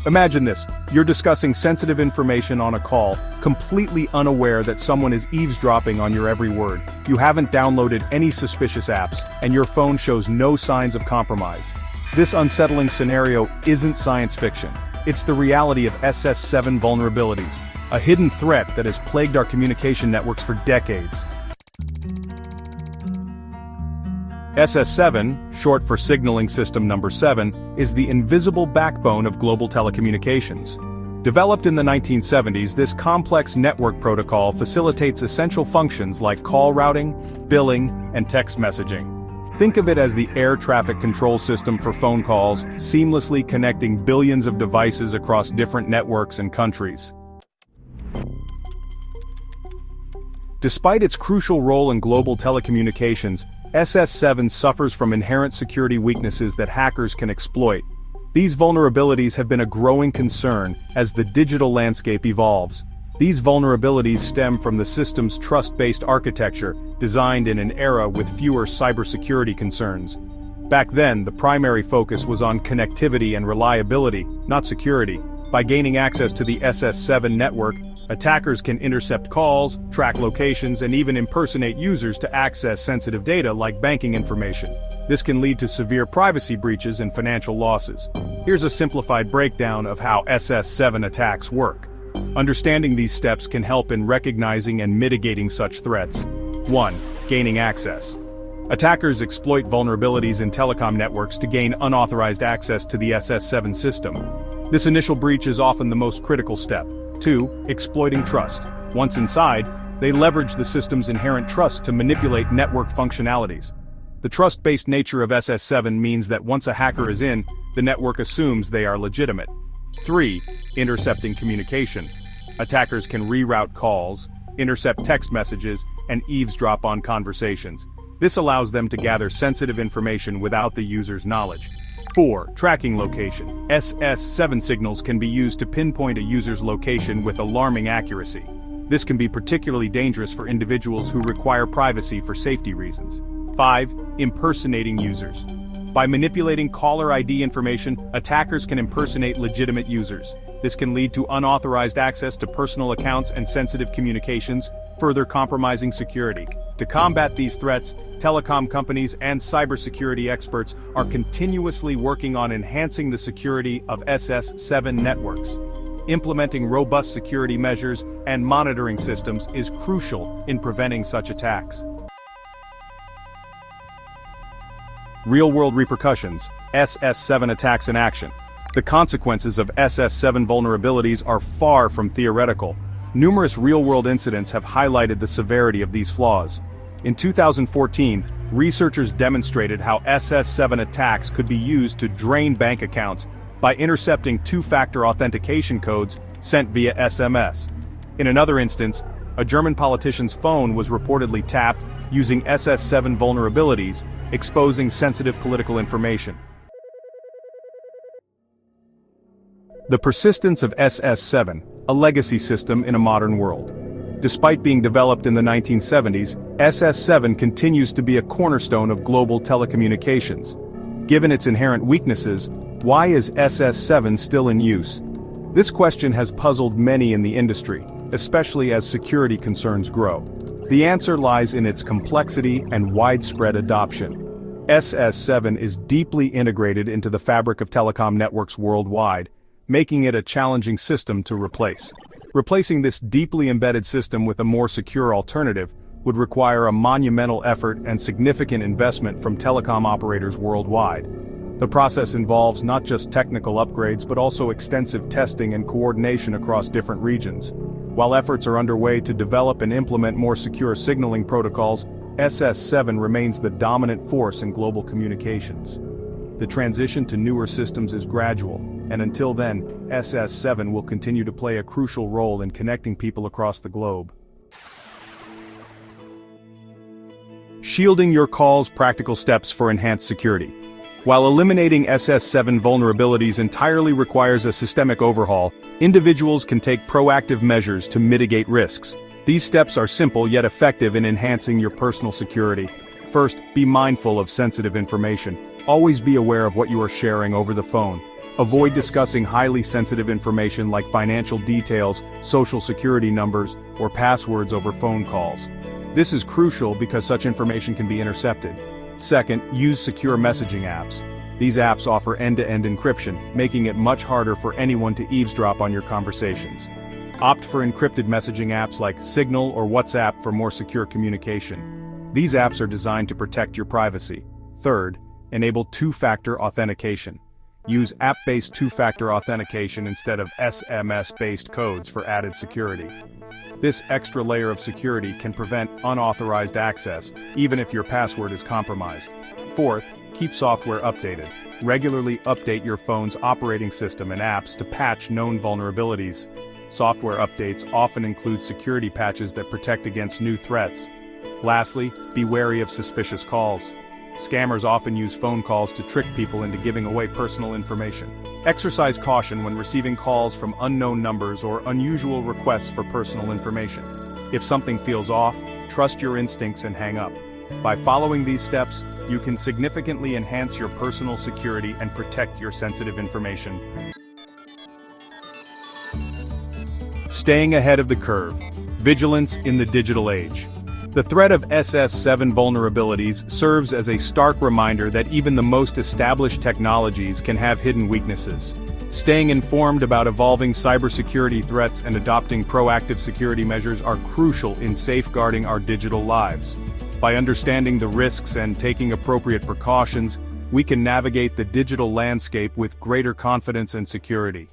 Imagine this, you're discussing sensitive information on a call, completely unaware that someone is eavesdropping on your every word. You haven't downloaded any suspicious apps, and your phone shows no signs of compromise. This unsettling scenario isn't science fiction. It's the reality of SS7 vulnerabilities, a hidden threat that has plagued our communication networks for decades. SS7, short for Signaling System Number 7, is the invisible backbone of global telecommunications. Developed in the 1970s, this complex network protocol facilitates essential functions like call routing, billing, and text messaging. Think of it as the air traffic control system for phone calls, seamlessly connecting billions of devices across different networks and countries. Despite its crucial role in global telecommunications, SS7 suffers from inherent security weaknesses that hackers can exploit. These vulnerabilities have been a growing concern as the digital landscape evolves. These vulnerabilities stem from the system's trust-based architecture, designed in an era with fewer cybersecurity concerns. Back then, the primary focus was on connectivity and reliability, not security. By gaining access to the SS7 network, attackers can intercept calls, track locations, and even impersonate users to access sensitive data like banking information. This can lead to severe privacy breaches and financial losses. Here's a simplified breakdown of how SS7 attacks work. Understanding these steps can help in recognizing and mitigating such threats. 1. Gaining access. Attackers exploit vulnerabilities in telecom networks to gain unauthorized access to the SS7 system. This initial breach is often the most critical step. 2. Exploiting trust. Once inside, they leverage the system's inherent trust to manipulate network functionalities. The trust-based nature of SS7 means that once a hacker is in, the network assumes they are legitimate. 3. Intercepting communication. Attackers can reroute calls, intercept text messages, and eavesdrop on conversations. This allows them to gather sensitive information without the user's knowledge. 4. Tracking location. SS7 signals can be used to pinpoint a user's location with alarming accuracy. This can be particularly dangerous for individuals who require privacy for safety reasons. 5. Impersonating users. By manipulating caller ID information, attackers can impersonate legitimate users. This can lead to unauthorized access to personal accounts and sensitive communications, further compromising security. To combat these threats, telecom companies and cybersecurity experts are continuously working on enhancing the security of SS7 networks. Implementing robust security measures and monitoring systems is crucial in preventing such attacks. Real-world repercussions. SS7 attacks in action. The consequences of SS7 vulnerabilities are far from theoretical. Numerous real-world incidents have highlighted the severity of these flaws. In 2014, researchers demonstrated how SS7 attacks could be used to drain bank accounts by intercepting two-factor authentication codes sent via SMS. In another instance, a German politician's phone was reportedly tapped using SS7 vulnerabilities, exposing sensitive political information. The persistence of SS7, a legacy system in a modern world. Despite being developed in the 1970s, SS7 continues to be a cornerstone of global telecommunications. Given its inherent weaknesses, why is SS7 still in use? This question has puzzled many in the industry, especially as security concerns grow. The answer lies in its complexity and widespread adoption. SS7 is deeply integrated into the fabric of telecom networks worldwide, making it a challenging system to replace. Replacing this deeply embedded system with a more secure alternative would require a monumental effort and significant investment from telecom operators worldwide. The process involves not just technical upgrades but also extensive testing and coordination across different regions. While efforts are underway to develop and implement more secure signaling protocols, SS7 remains the dominant force in global communications. The transition to newer systems is gradual, and until then, SS7 will continue to play a crucial role in connecting people across the globe. Shielding your calls: practical steps for enhanced security. While eliminating SS7 vulnerabilities entirely requires a systemic overhaul, individuals can take proactive measures to mitigate risks. These steps are simple yet effective in enhancing your personal security. First, be mindful of sensitive information. Always be aware of what you are sharing over the phone. Avoid discussing highly sensitive information like financial details, social security numbers, or passwords over phone calls. This is crucial because such information can be intercepted. Second, use secure messaging apps. These apps offer end-to-end encryption, making it much harder for anyone to eavesdrop on your conversations. Opt for encrypted messaging apps like Signal or WhatsApp for more secure communication. These apps are designed to protect your privacy. Third, enable two-factor authentication. Use app-based two-factor authentication instead of SMS-based codes for added security. This extra layer of security can prevent unauthorized access, even if your password is compromised. Fourth, keep software updated. Regularly update your phone's operating system and apps to patch known vulnerabilities. Software updates often include security patches that protect against new threats. Lastly, be wary of suspicious calls. Scammers often use phone calls to trick people into giving away personal information. Exercise caution when receiving calls from unknown numbers or unusual requests for personal information. If something feels off, trust your instincts and hang up. By following these steps, you can significantly enhance your personal security and protect your sensitive information. Staying ahead of the curve. Vigilance in the digital age. The threat of SS7 vulnerabilities serves as a stark reminder that even the most established technologies can have hidden weaknesses. Staying informed about evolving cybersecurity threats and adopting proactive security measures are crucial in safeguarding our digital lives. By understanding the risks and taking appropriate precautions, we can navigate the digital landscape with greater confidence and security.